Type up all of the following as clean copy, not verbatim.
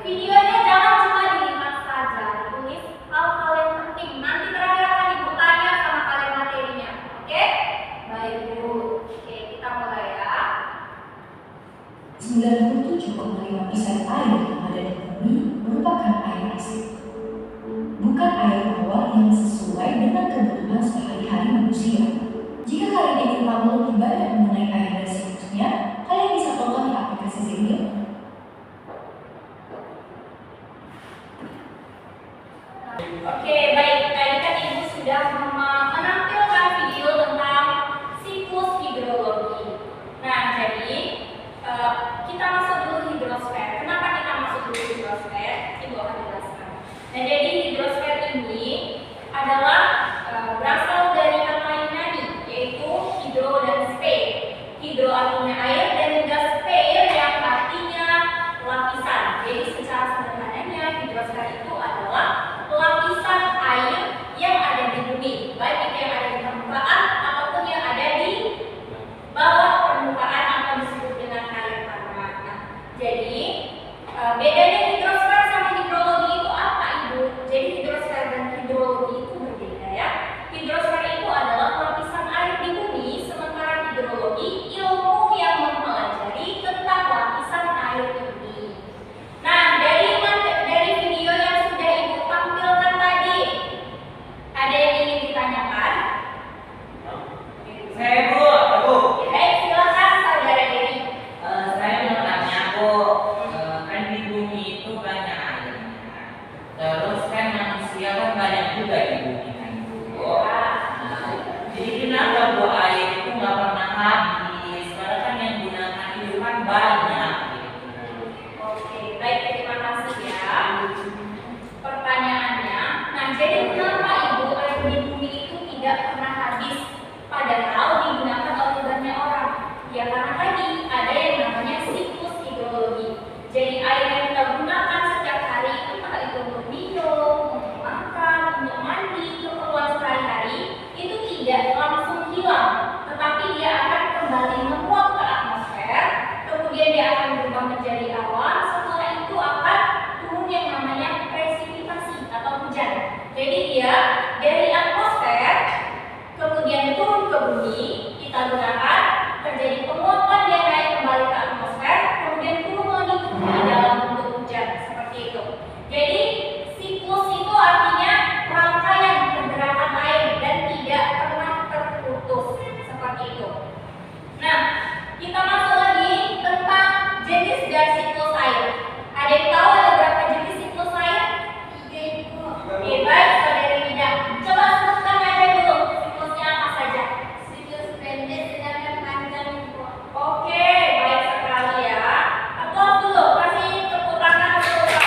Videonya jangan cuma dilihat kalian ingin tahu lebih banyak mengenai air dan siklusnya, kalian bisa tonton di aplikasi Zemil. Oke, baik. Tadi kan Ibu sudah menampilkan video tentang siklus hidrologi. Nah, jadi kita masuk dulu hidrosfer. Kenapa kita masuk dulu hidrosfer? Ibu akan jelaskan. Nah, jadi hidrosfer ini adalah berasal dari kata Yunani, yaitu hidro dan sphere. Hidro artinya air dan juga sphere yang artinya lapisan. Jadi secara sederhananya hidrosfer itu adalah lapisan air yang ada di bumi, baik itu yang ada di permukaan ataupun yang ada di bawah permukaan atau disebut dengan air tanah. Nah, jadi bedanya hidrosfer sama hidrologi itu apa, Ibu? Jadi hidrosfer dan hidrologi itu berbeda ya. Hidrosfer itu adalah lapisan air di bumi, sementara hidrologi ilmu yang mempelajari tentang lapisan air di bumi. Nah, dari video yang sudah Ibu tampilkan tadi, ada yang ingin ditanyakan? Saya Bu. Baik, silakan saudara Dewi. Saya mau tanya Bu, kan di bumi itu banyak airnya. Terus kan manusia kan banyak juga di bumi kan Bu. Jadi kenapa Bu air itu nggak pernah habis? Padahal kan yang gunakan itu kan banyak. Oke, baik, terima kasih ya. Pertanyaannya, nah jadi kenapa Ibu air di bumi itu tidak pernah habis padahal digunakan oleh banyak orang? Ya karena tadi ada yang namanya siklus hidrologi. Jadi air yang kita gunakan setiap hari, entah itu untuk minum, untuk makan, untuk mandi, keperluan sehari-hari, itu tidak langsung hilang, tetapi dia akan kembali menguap ke atmosfer, kemudian dia akan berubah menjadi awan, setelah itu akan turun yang namanya presipitasi atau hujan. Jadi dia dari atmosfer kemudian turun ke bumi, kita gunakan, terjadi penguapan, dia naik kembali ke atmosfer, kemudian turun lagi ke bumi dalam bentuk hujan, seperti itu. Jadi siklus itu artinya rangkaian pergerakan air dan tidak pernah terputus, seperti itu. Nah, kita masuk lagi tentang jenis dan siklus air. Ada yang tahu ada berapa jenis siklus air? 3 Ibu. Oke, baik, saudari Wida. Coba sebutkan aja dulu siklusnya apa saja. Siklus pendek, sedang panjang, Ibu. Oke, baik sekali ya. Applause dulu, kasih tepuk tangan dulu.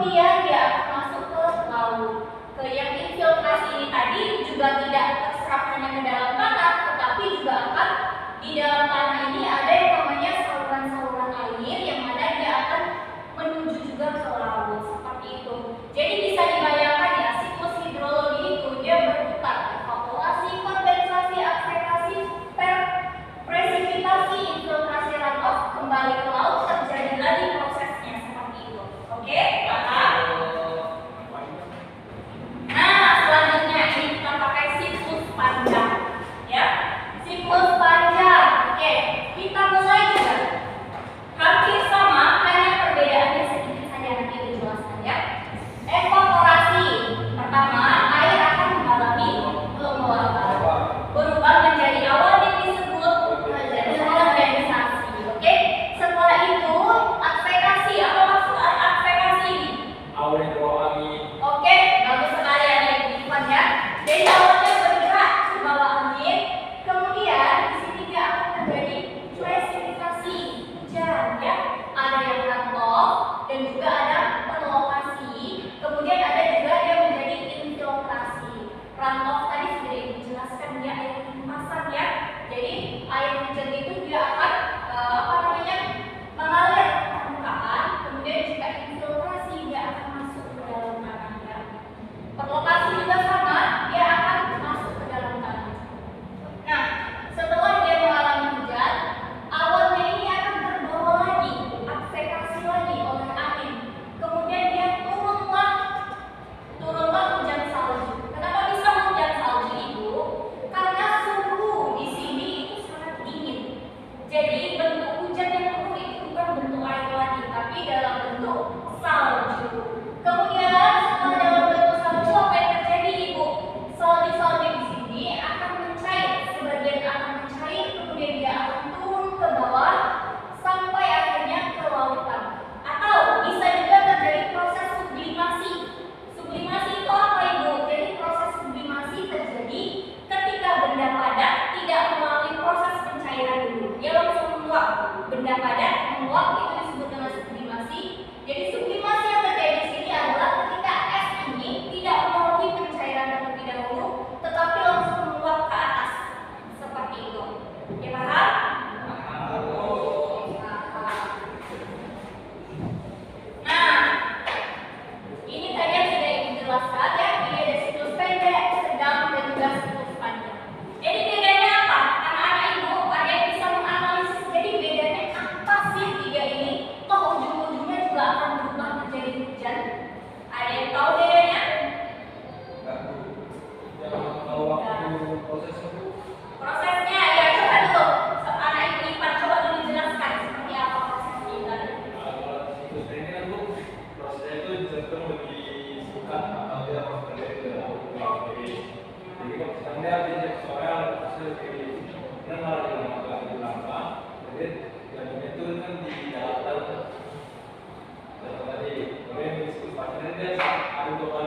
kemudian dia akan masuk ke laut. Ke yang infiltrasi ini tadi juga tidak terserap hanya ke dalam tanah, tetapi juga akan di dalam tanah ini ada yang namanya saluran-saluran air yang mana dia akan menuju juga ke laut seperti itu. Jadi bisa dibayangkan ya, siklus hidrologi itu dia berputar: evaporasi, kondensasi, akselerasi, presipitasi, infiltrasi, runoff, kembali ke laut, terjadi lagi prosesnya seperti itu. Oke, paham? Nah, selanjutnya ini kita pakai siklus panjang, ya. Siklus panjang. Oke, kita mulai juga. Hampir sama, hanya perbedaannya sedikit saja, nanti dijelaskan ya. Evaporasi. Pertama, air akan mengalami penguapan, berubah menjadi awan yang disebut kondensasi. Oke, setelah itu akselerasi. Apa maksud akselerasi ini? Awan yang bawa angin. Oke, bagus sekali ada hitungan ya. Jadi awannya bergerak ke bawah angin, kemudian di sini dia akan terjadi presipitasi, hujan ya. Ada yang runoff dan juga ada perlokasi. Kemudian ada juga yang menjadi infiltrasi. Runoff tadi sudah dijelaskan dia air limpasan ya. Jadi air hujan itu dia akan mengalir ke permukaan, kemudian jika infiltrasi dia akan masuk ke dalam tanah ya. Perlokasi juga sama, dia akan masuk ke dalam tanah. Nah, setelah dia mengalami hujan, awannya ini akan terbawa lagi, akselerasi lagi oleh angin. Kemudian dia turunlah hujan salju. Kenapa bisa hujan salju itu? Karena suhu di sini itu sangat dingin. Jadi bentuk hujan yang turun itu bukan bentuk air lagi, tapi dalam bentuk salju. Kemudian setelah dalam bentuk salju, apa yang terjadi Ibu? Salju-salju di sini akan mencair, sebagian akan mencair, kemudian dia akan turun ke bawah sampai akhirnya ke lautan. Atau bisa juga terjadi proses sublimasi. Sublimasi itu apa Ibu? Jadi proses sublimasi terjadi ketika benda padat tidak melalui proses pencairan dulu. Dia langsung menguap. Benda padat menguap, itu disebut dengan sublimasi. Jadi sublimasi yang terjadi di sini adalah ketika es ini tidak melalui pencairan terlebih dahulu, tetapi langsung menguap ke atas. Seperti itu. Oke, paham? Nah, ini tadi yang sudah dijelaskan ya. Ini ada siklus pendek, sedang, dan juga siklus panjang. Jadi bedanya apa? Anak-anak Ibu ada yang bisa menganalisis. Jadi bedanya apa sih tiga ini? Toh ujung-ujungnya juga akan berubah menjadi hujan. Ada yang tahu bedanya? Kalau waktu proses itu Prosesnya ya, coba dulu. Anak Ibu Ipan coba dulu jelaskan seperti apa prosesnya tadi. kalau siklus ini kan Bu, prosesnya itu cenderung lebih singkat atau dia proses pendek ke laut. Jadi kalau misalnya dia soal hasil kiri, kan malah agak lama. Jadi jadinya itu kan di dalam tadi. Kemudian siklus panjang dia ada 2 kali